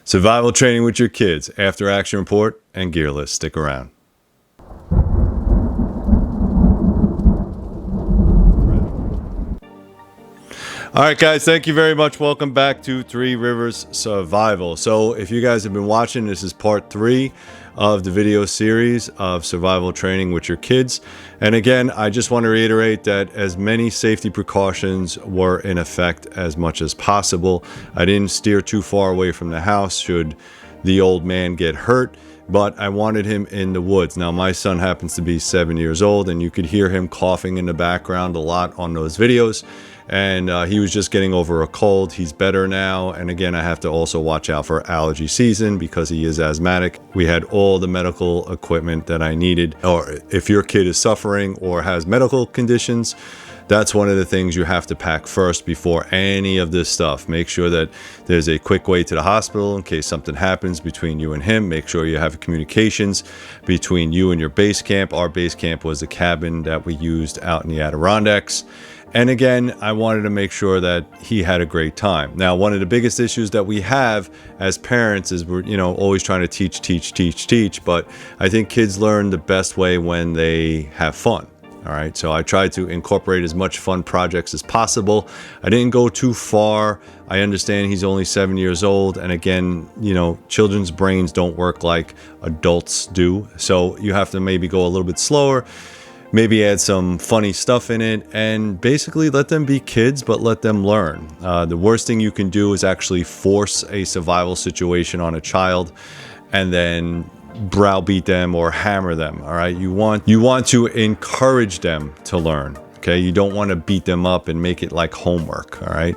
Survival training with your kids, after action report, and gear list. Stick around. All right, guys, thank you very much. Welcome back to Three Rivers Survival. So if you guys have been watching, this is part 3 of the video series of survival training with your kids. And again, I just want to reiterate that as many safety precautions were in effect as much as possible. I didn't steer too far away from the house should the old man get hurt, but I wanted him in the woods. Now, my son happens to be 7 years old, and you could hear him coughing in the background a lot on those videos. And he was just getting over a cold. He's better now. And again, I have to also watch out for allergy season because he is asthmatic. We had all the medical equipment that I needed. Or if your kid is suffering or has medical conditions, that's one of the things you have to pack first before any of this stuff. Make sure that there's a quick way to the hospital in case something happens between you and him. Make sure you have communications between you and your base camp. Our base camp was the cabin that we used out in the Adirondacks. And again, I wanted to make sure that he had a great time. Now, one of the biggest issues that we have as parents is we're, always trying to teach, but I think kids learn the best way when they have fun. All right, so I tried to incorporate as much fun projects as possible. I didn't go too far. I understand he's only 7 years old. And again, children's brains don't work like adults do. So you have to maybe go a little bit slower. Maybe add some funny stuff in it and basically let them be kids, but let them learn. The worst thing you can do is actually force a survival situation on a child and then browbeat them or hammer them. All right. You want to encourage them to learn. Okay. You don't want to beat them up and make it like homework. All right.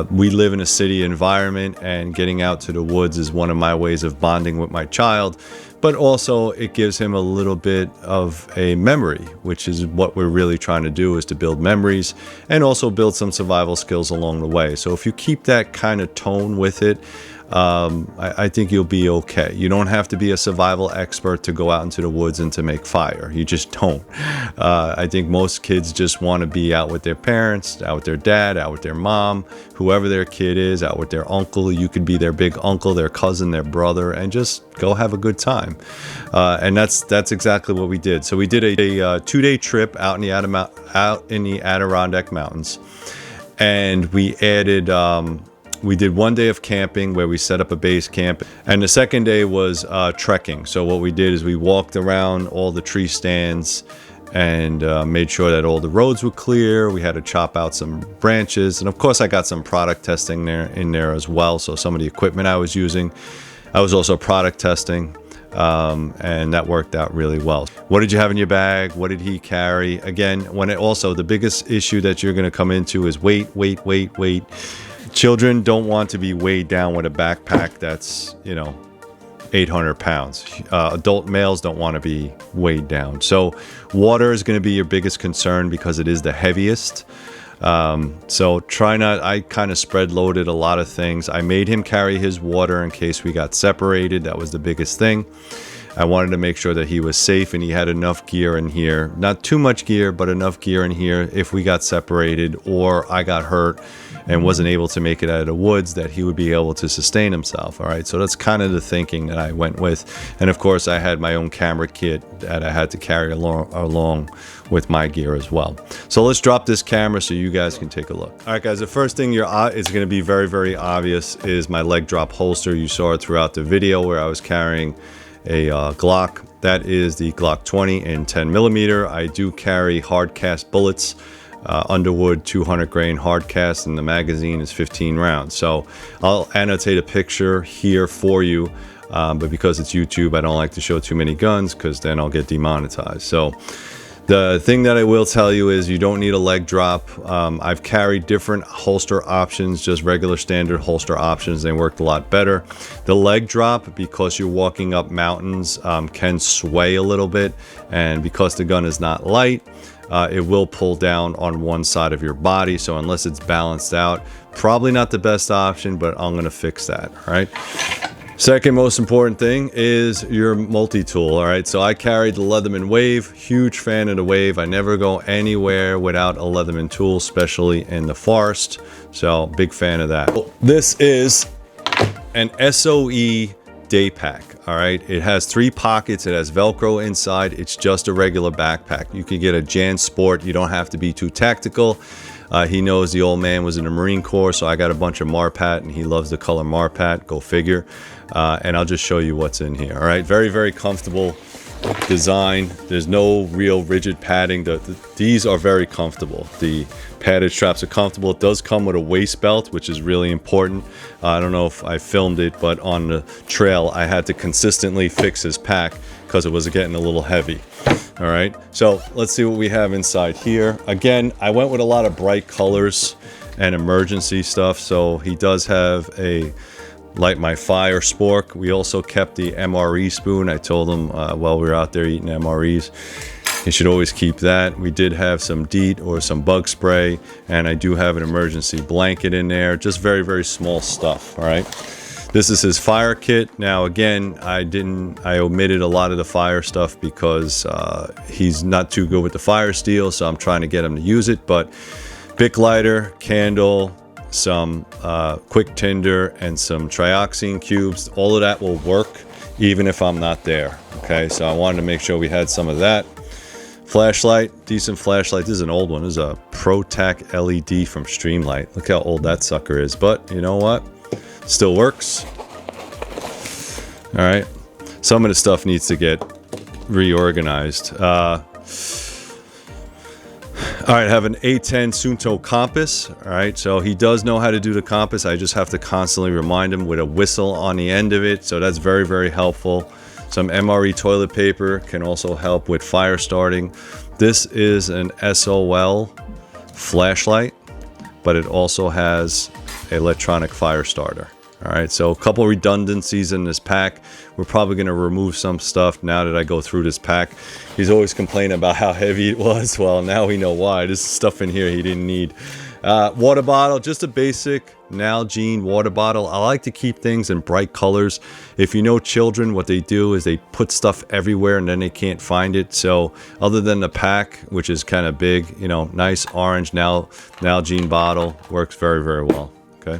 We live in a city environment, and getting out to the woods is one of my ways of bonding with my child. But also it gives him a little bit of a memory, which is what we're really trying to do, is to build memories and also build some survival skills along the way. So if you keep that kind of tone with it, I think you'll be okay. You don't have to be a survival expert to go out into the woods and to make fire. You just don't. I think most kids just want to be out with their parents, out with their dad, out with their mom, whoever their kid is, out with their uncle. You could be their big uncle, their cousin, their brother, and just go have a good time. And that's exactly what we did. So we did a 2-day trip out in the Adirondack Mountains, and we added. We did 1 day of camping where we set up a base camp, and the second day was trekking. So what we did is we walked around all the tree stands and made sure that all the roads were clear. We had to chop out some branches, and of course I got some product testing in there as well. So some of the equipment I was using, I was also product testing, and that worked out really well. What did you have in your bag? What did he carry? Again, the biggest issue that you're going to come into is weight. Children don't want to be weighed down with a backpack that's, 800 pounds. Adult males don't want to be weighed down. So water is going to be your biggest concern because it is the heaviest. So I kind of spread loaded a lot of things. I made him carry his water in case we got separated. That was the biggest thing. I wanted to make sure that he was safe and he had enough gear in here. Not too much gear, but enough gear in here if we got separated or I got hurt and wasn't able to make it out of the woods, that he would be able to sustain himself. All right, so that's kind of the thinking that I went with. And of course, I had my own camera kit that I had to carry along with my gear as well. So let's drop this camera so you guys can take a look. All right, guys, the first thing it's going to be very, very obvious is my leg drop holster. You saw it throughout the video where I was carrying a Glock. That is the Glock 20 in 10 millimeter. I do carry hard cast bullets, Underwood 200 grain hard cast, and the magazine is 15 rounds. So I'll annotate a picture here for you, but because it's YouTube, I don't like to show too many guns because then I'll get demonetized. So the thing that I will tell you is you don't need a leg drop. I've carried different holster options, just regular standard holster options. They worked a lot better. The leg drop, because you're walking up mountains, can sway a little bit. And because the gun is not light, it will pull down on one side of your body. So unless it's balanced out, probably not the best option, but I'm going to fix that. All right. Second most important thing is your multi-tool. All right, so I carried the Leatherman Wave. Huge fan of the Wave. I never go anywhere without a Leatherman tool, especially in the forest. So big fan of that. This is an SOE day pack. All right, it has 3 pockets, it has Velcro inside, it's just a regular backpack. You can get a Jan Sport, you don't have to be too tactical. He knows the old man was in the Marine Corps, so I got a bunch of Marpat, and he loves the color Marpat, go figure. And I'll just show you what's in here. All right, very, very comfortable design. There's no real rigid padding. These are very comfortable. The padded straps are comfortable. It does come with a waist belt, which is really important. I don't know if I filmed it, but on the trail I had to consistently fix his pack because it was getting a little heavy. All right, so let's see what we have inside here. Again, I went with a lot of bright colors and emergency stuff. So he does have a light my fire spork. We also kept the MRE spoon. I told him while we were out there eating MREs, you should always keep that. We did have some DEET or some bug spray, and I do have an emergency blanket in there. Just very, very small stuff. All right. This is his fire kit. Now, again, I omitted a lot of the fire stuff because he's not too good with the fire steel, so I'm trying to get him to use it. But Bic lighter, candle, some quick tinder, and some trioxane cubes. All of that will work even if I'm not there. Okay, so I wanted to make sure we had some of that. Flashlight, decent flashlight. This is an old one. This is a ProTac LED from Streamlight. Look how old that sucker is, but you know what? Still works. All right, some of the stuff needs to get reorganized. All right, I have an A10 Sunto compass. All right, so he does know how to do the compass. I just have to constantly remind him with a whistle on the end of it. So that's very, very helpful. Some MRE toilet paper can also help with fire starting. This is an SOL flashlight, but it also has electronic fire starter. All right, so a couple redundancies in this pack. We're probably going to remove some stuff now that I go through this pack. He's always complaining about how heavy it was. Well, now we know why. There's stuff in here he didn't need. Water bottle, just a basic Nalgene water bottle. I like to keep things in bright colors. If you know children, what they do is they put stuff everywhere and then they can't find it. So other than the pack, which is kind of big, you know, nice orange Nalgene bottle works very, very well. Okay.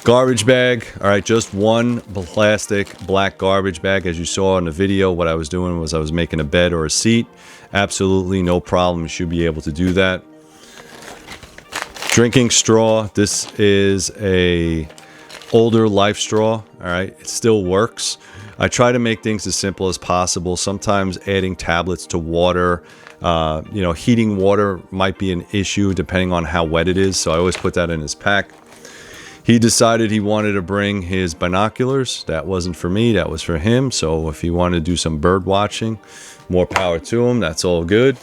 Garbage bag. All right, just one plastic black garbage bag. As you saw in the video, what I was doing was I was making a bed or a seat. Absolutely no problem. You should be able to do that. Drinking straw. This is a older Life straw. All right, it still works. I try to make things as simple as possible. Sometimes adding tablets to water, you know, heating water might be an issue depending on how wet it is. So I always put that in his pack. He decided he wanted to bring his binoculars. That wasn't for me, that was for him. So if he wanted to do some bird watching, more power to him, that's all good.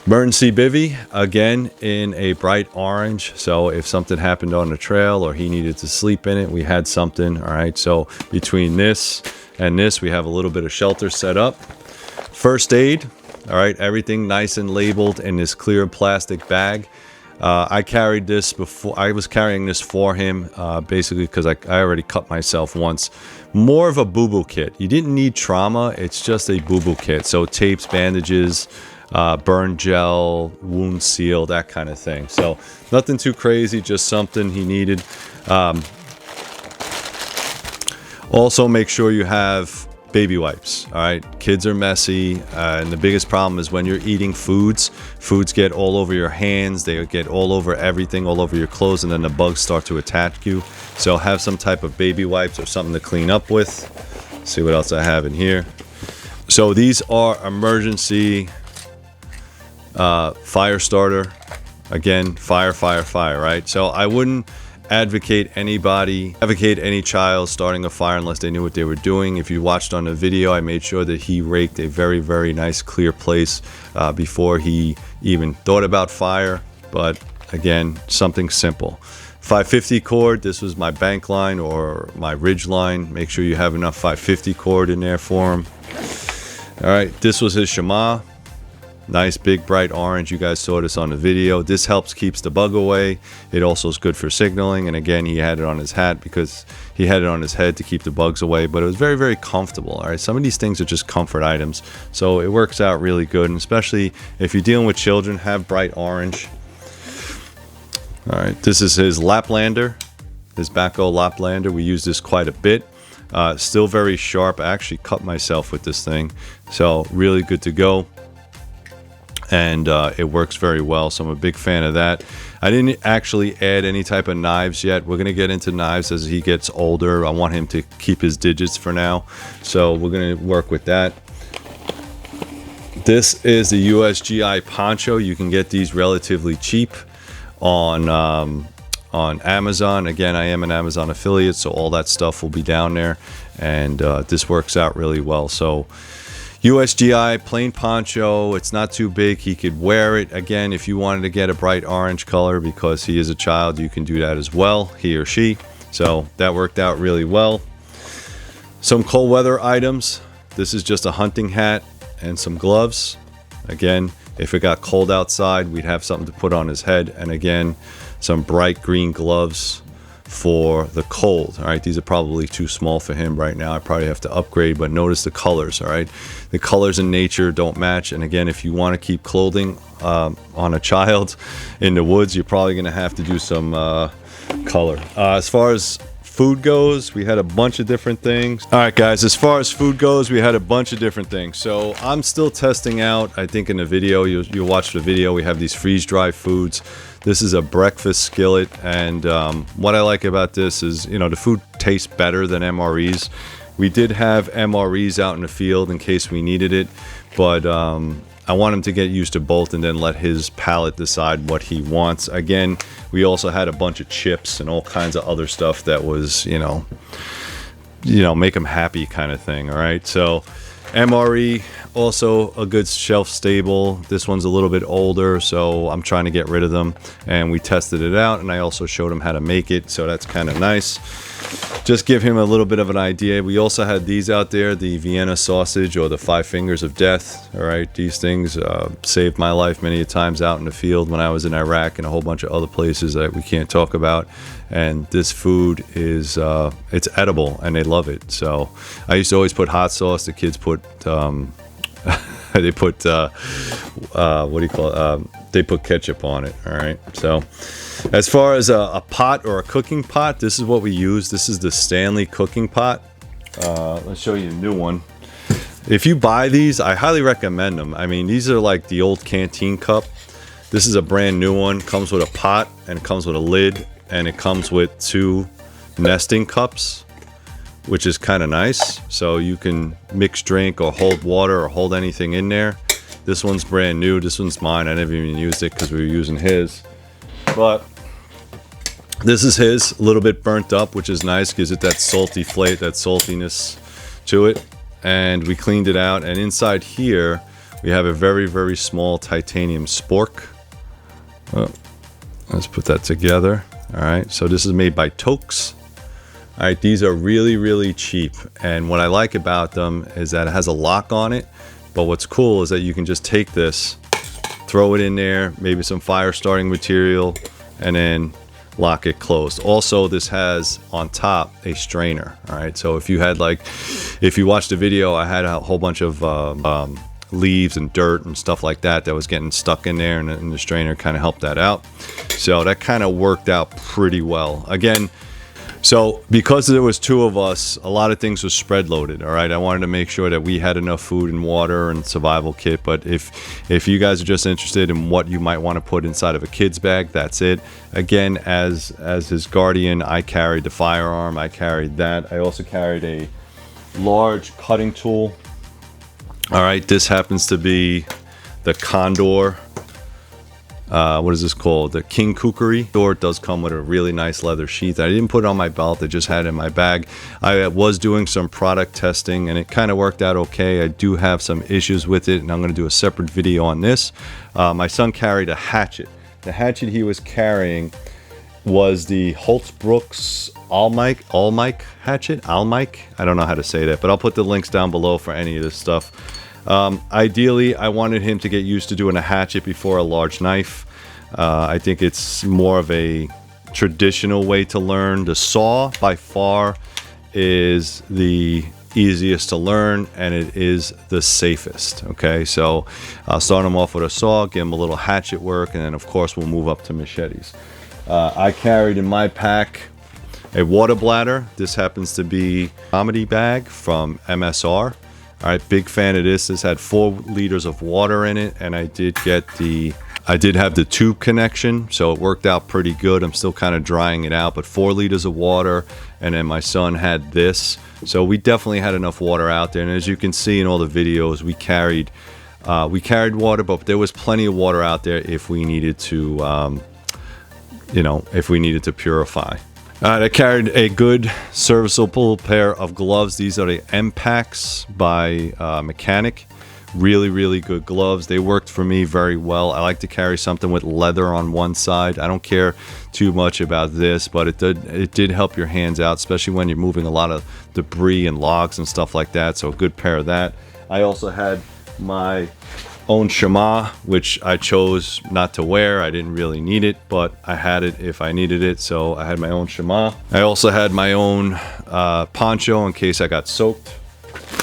Emergency bivvy, again, in a bright orange. So if something happened on the trail or he needed to sleep in it, we had something. All right, so between this and this, we have a little bit of shelter set up. First aid, all right, everything nice and labeled in this clear plastic bag. I carried this before. I was carrying this for him, basically because I already cut myself once. More of a boo-boo kit. You didn't need trauma. It's just a boo-boo kit. So tapes, bandages, burn gel, wound seal, that kind of thing. So nothing too crazy, just something he needed. Also, make sure you have baby wipes. All right, kids are messy, and the biggest problem is when you're eating foods get all over your hands, they get all over everything, all over your clothes, and then the bugs start to attack you. So have some type of baby wipes or something to clean up with. Let's see what else I have in here. So these are emergency fire starter. Again, fire, right? So I wouldn't advocate any child starting a fire unless they knew what they were doing. If you watched on the video, I made sure that he raked a very, very nice clear place before he even thought about fire. But again, something simple. 550 cord, this was my bank line or my ridge line. Make sure you have enough 550 cord in there for him. All right, this was his Shema. Nice big bright orange. You guys saw this on the video. This keeps the bug away. It also is good for signaling. And again, he had it on his hat because he had it on his head to keep the bugs away. But it was very, very comfortable. All right, some of these things are just comfort items, so it works out really good. And especially if you're dealing with children, have bright orange. All right, this is his Laplander. his backhoe Laplander. We use this quite a bit. Still very sharp. I actually cut myself with this thing, so really good to go. And it works very well, so I'm a big fan of that. I didn't actually add any type of knives yet. We're gonna get into knives as he gets older. I want him to keep his digits for now, so we're gonna work with that. This is the USGI poncho. You can get these relatively cheap on Amazon. Again, I am an Amazon affiliate, so all that stuff will be down there, and this works out really well. So USGI plain poncho, it's not too big, he could wear it. Again, if you wanted to get a bright orange color because he is a child, you can do that as well, he or she. So that worked out really well. Some cold weather items. This is just a hunting hat and some gloves. Again, if it got cold outside, we'd have something to put on his head. And again, some bright green gloves for the cold. All right, these are probably too small for him right now. I probably have to upgrade, but notice the colors. All right, the colors in nature don't match. And again, if you want to keep clothing on a child in the woods, you're probably going to have to do some color. As far as food goes, we had a bunch of different things. All right, guys, as far as food goes, we had a bunch of different things. So I'm still testing out, I think in the video, you'll watch the video, we have these freeze-dried foods. This is a breakfast skillet, and what I like about this is, you know, the food tastes better than MREs. We did have MREs out in the field in case we needed it, but I want him to get used to both and then let his palate decide what he wants. Again, we also had a bunch of chips and all kinds of other stuff that was, you know, make him happy kind of thing. All right, so MRE, also a good shelf stable. This one's a little bit older, so I'm trying to get rid of them, and we tested it out, and I also showed him how to make it, so that's kind of nice. Just give him a little bit of an idea. We also had these out there, the Vienna sausage or the 5 fingers of death. All right, these things saved my life many times out in the field when I was in Iraq and a whole bunch of other places that we can't talk about. And this food is it's edible, and they love it. So I used to always put hot sauce. The kids put they put what do you call it? They put ketchup on it. All right, so as far as a pot or a cooking pot, this is what we use. This is the Stanley cooking pot. Let's show you a new one. If you buy these, I highly recommend them. I mean, these are like the old Canteen Cup. This is a brand new one. Comes with a pot, and it comes with a lid, and it comes with 2 nesting cups, which is kind of nice. So you can mix drink or hold water or hold anything in there. This one's brand new. This one's mine. I never even used it because we were using his. But this is his, a little bit burnt up, which is nice, gives it that salty flavor, that saltiness to it. And we cleaned it out, and inside here we have a very, very small titanium spork. Let's put that together. All right, so this is made by Tokes. All right, these are really, really cheap, and what I like about them is that it has a lock on it. But what's cool is that you can just take this, throw it in there, maybe some fire starting material, and then lock it closed. Also, this has on top a strainer. All right, so if you had if you watched the video, I had a whole bunch of leaves and dirt and stuff like that was getting stuck in there, and the strainer kind of helped that out. So that kind of worked out pretty well. Again, so because there was 2 of us, a lot of things were spread loaded. All right, I wanted to make sure that we had enough food and water and survival kit. But if you guys are just interested in what you might want to put inside of a kid's bag, that's it. Again, as his guardian, I carried the firearm. I carried that. I also carried a large cutting tool. All right, this happens to be the Condor. What is this called? The King Kukri. It does come with a really nice leather sheath. I didn't put it on my belt. I just had it in my bag. I was doing some product testing, and it kind of worked out okay. I do have some issues with it, and I'm going to do a separate video on this. My son carried a hatchet. The hatchet he was carrying was the Holtzbrook's Almike hatchet. Almike? I don't know how to say that, but I'll put the links down below for any of this stuff. Ideally, I wanted him to get used to doing a hatchet before a large knife. I think it's more of a traditional way to learn. The saw, by far, is the easiest to learn, and it is the safest. Okay, so I'll start him off with a saw, give him a little hatchet work, and then of course we'll move up to machetes. I carried in my pack A water bladder. This happens to be a comedy bag from MSR. All right, big fan of this. This had 4 liters of water in it, and I did have the tube connection, so it worked out pretty good. I'm still kind of drying it out, but 4 liters of water, and then my son had this. So we definitely had enough water out there, and as you can see in all the videos, we carried water, but there was plenty of water out there if we needed to, if we needed to purify. I carried a good serviceable pair of gloves. These are the M-Packs by Mechanic. Really good gloves. They worked for me very well. I like to carry something with leather on one side. I don't care too much about this, but it did help your hands out, especially when you're moving a lot of debris and logs and stuff like that. So a good pair of that. I also had my own shema, which I chose not to wear. I didn't really need it, but I had it if I needed it, so I had my own shema. I also had my own poncho in case I got soaked,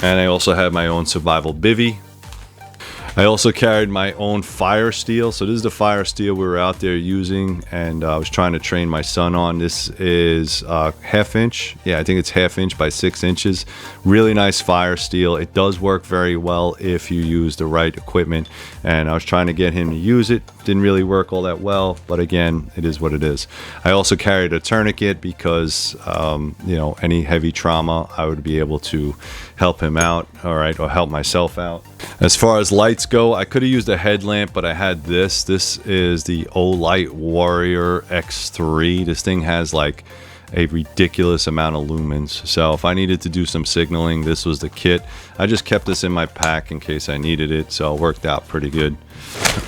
and I also had my own survival bivvy. I also carried my own fire steel. So this is the fire steel we were out there using, and I was trying to train my son on. This is 1/2 inch. Yeah, I think it's 1/2 inch by 6 inches. Really nice fire steel. It does work very well if you use the right equipment, and I was trying to get him to use it. Didn't really work all that well, but again, it is what it is. I also carried a tourniquet because any heavy trauma, I would be able to help him out, all right, or help myself out. As far as lights go, I could have used a headlamp, but I had this. This is the Olight Warrior X3. This thing has like a ridiculous amount of lumens. So if I needed to do some signaling, this was the kit. I just kept this in my pack in case I needed it, so it worked out pretty good.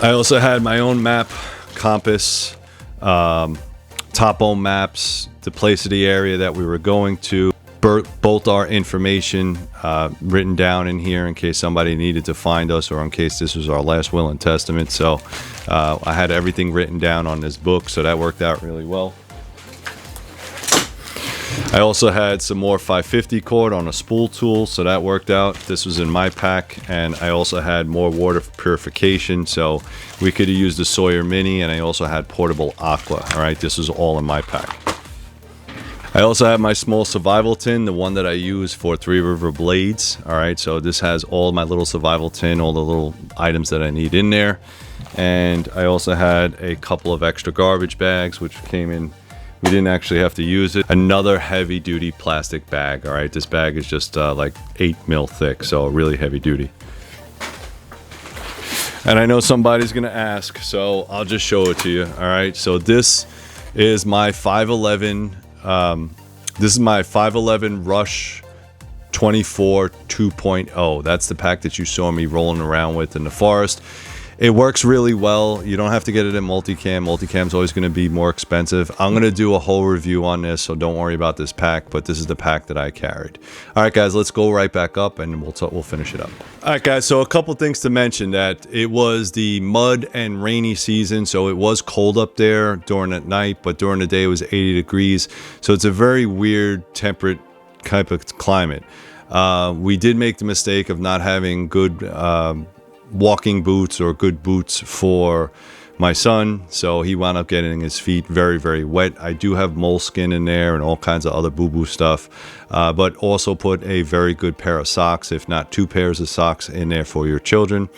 I also had my own map, compass, topo maps, the place of the area that we were going to. Both our information written down in here in case somebody needed to find us, or in case this was our last will and testament. So I had everything written down on this book, so that worked out really well. I also had some more 550 cord on a spool tool, so that worked out. This was in my pack, and I also had more water purification, so we could have used the Sawyer Mini, and I also had portable aqua. All right, this was all in my pack. I also have my small survival tin, the one that I use for Three River Blades. All right, so this has all my little survival tin, all the little items that I need in there. And I also had a couple of extra garbage bags, which came in. We didn't actually have to use it. Another heavy duty plastic bag. All right, this bag is just like 8 mil thick, so really heavy duty. And I know somebody's gonna ask, so I'll just show it to you. All right, so this is my 511. This is my 511 Rush 24 2.0. That's the pack that you saw me rolling around with in the forest. It works really well. You don't have to get it in multicam. Multicam's always going to be more expensive. I'm going to do a whole review on this, so don't worry about this pack, but this is the pack that I carried. All right, guys, let's go right back up and we'll finish it up. All right, guys, so a couple things to mention. That it was the mud and rainy season, so it was cold up there during the night, but during the day it was 80 degrees. So it's a very weird temperate type of climate. We did make the mistake of not having good walking boots or good boots for my son, so he wound up getting his feet very wet. I do have moleskin in there and all kinds of other boo-boo stuff, but also put a very good pair of socks, if not 2 pairs of socks in there for your children.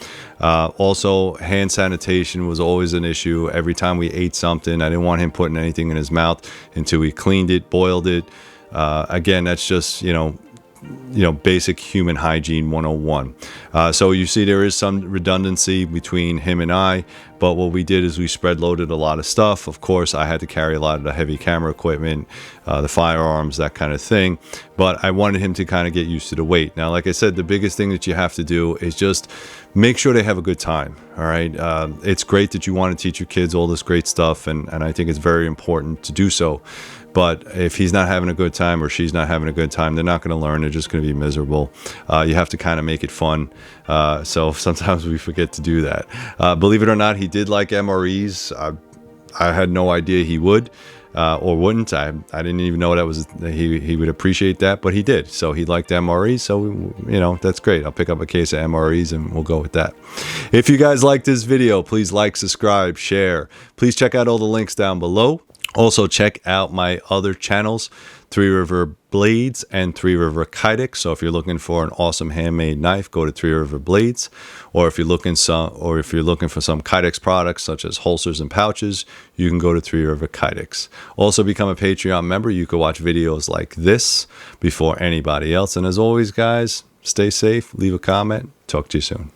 Also, hand sanitation was always an issue. Every time we ate something, I didn't want him putting anything in his mouth until we cleaned it, boiled it. Again, that's just basic human hygiene 101. So you see there is some redundancy between him and I, but what we did is we spread loaded a lot of stuff. Of course, I had to carry a lot of the heavy camera equipment, the firearms, that kind of thing, but I wanted him to kind of get used to the weight. Now, like I said, the biggest thing that you have to do is just make sure they have a good time. All right, it's great that you want to teach your kids all this great stuff, and I think it's very important to do so. But if he's not having a good time or she's not having a good time, they're not going to learn. They're just going to be miserable. You have to kind of make it fun. So sometimes we forget to do that. Believe it or not, he did like MREs. I had no idea he would or wouldn't. I didn't even know that was he would appreciate that, but he did. So he liked MREs. So that's great. I'll pick up a case of MREs and we'll go with that. If you guys like this video, please like, subscribe, share. Please check out all the links down below. Also, check out my other channels, Three River Blades and Three River Kydex. So if you're looking for an awesome handmade knife, go to Three River Blades. Or if you're looking for some Kydex products such as holsters and pouches, you can go to Three River Kydex. Also, become a Patreon member. You can watch videos like this before anybody else. And as always, guys, stay safe. Leave a comment. Talk to you soon.